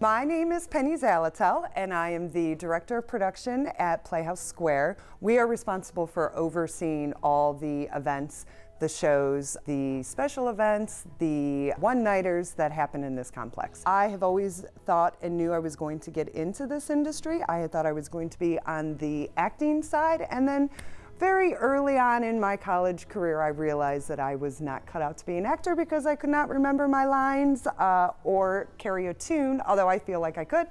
My name is Penny Zalatel, and I am the Director of Production at Playhouse Square. We are responsible for overseeing all the events, the shows, the special events, the one-nighters that happen in this complex. I have always thought and knew I was going to get into this industry. I had thought I was going to be on the acting side, and then very early on in my college career, I realized that I was not cut out to be an actor because I could not remember my lines or carry a tune, although I feel like I could.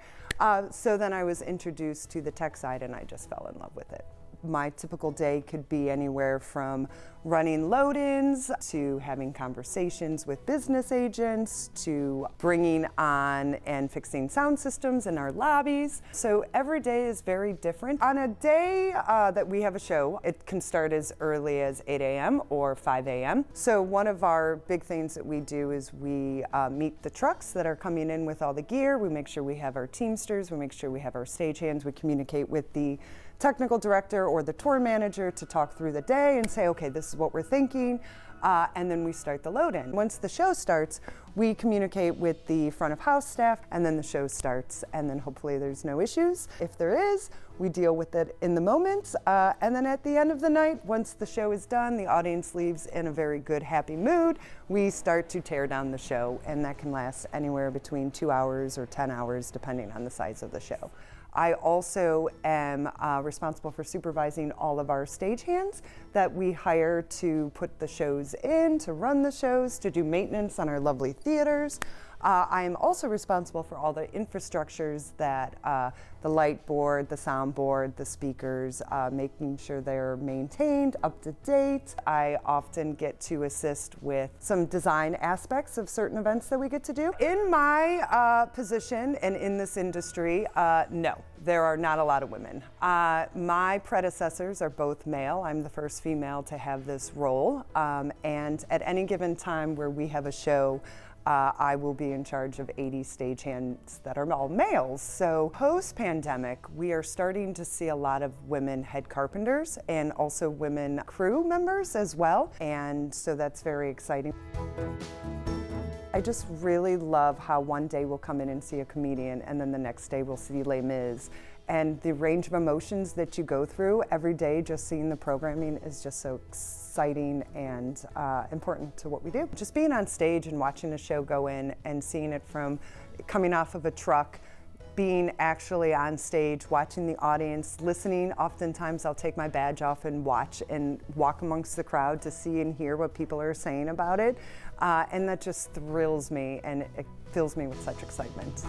So then I was introduced to the tech side and I just fell in love with it. My typical day could be anywhere from running load-ins to having conversations with business agents to bringing on and fixing sound systems in our lobbies. So every day is very different. On a day that we have a show, it can start as early as 8 a.m. or 5 a.m. So one of our big things that we do is we meet the trucks that are coming in with all the gear. We make sure we have our teamsters, we make sure we have our stagehands, we communicate with the technical director or the tour manager to talk through the day and say, okay, this is what we're thinking, and then we start the load-in. Once the show starts, we communicate with the front of house staff, and then the show starts, and then hopefully there's no issues. If there is, we deal with it in the moment, and then at the end of the night, once the show is done, the audience leaves in a very good, happy mood, we start to tear down the show, and that can last anywhere between 2 hours or 10 hours, depending on the size of the show. I also am responsible for supervising all of our stagehands that we hire to put the shows in, to run the shows, to do maintenance on our lovely theaters. I am also responsible for all the infrastructures that the light board, the sound board, the speakers, making sure they're maintained, up to date. I often get to assist with some design aspects of certain events that we get to do. In my position and in this industry, no, there are not a lot of women. My predecessors are both male. I'm the first female to have this role, and at any given time where we have a show, I will be in charge of 80 stagehands that are all males. So post-pandemic, we are starting to see a lot of women head carpenters and also women crew members as well. And so that's very exciting. I just really love how one day we'll come in and see a comedian and then the next day we'll see Les Mis. And the range of emotions that you go through every day just seeing the programming is just so exciting and important to what we do. Just being on stage and watching a show go in and seeing it from coming off of a truck, being actually on stage, watching the audience, listening. Oftentimes I'll take my badge off and watch and walk amongst the crowd to see and hear what people are saying about it. And that just thrills me and it fills me with such excitement.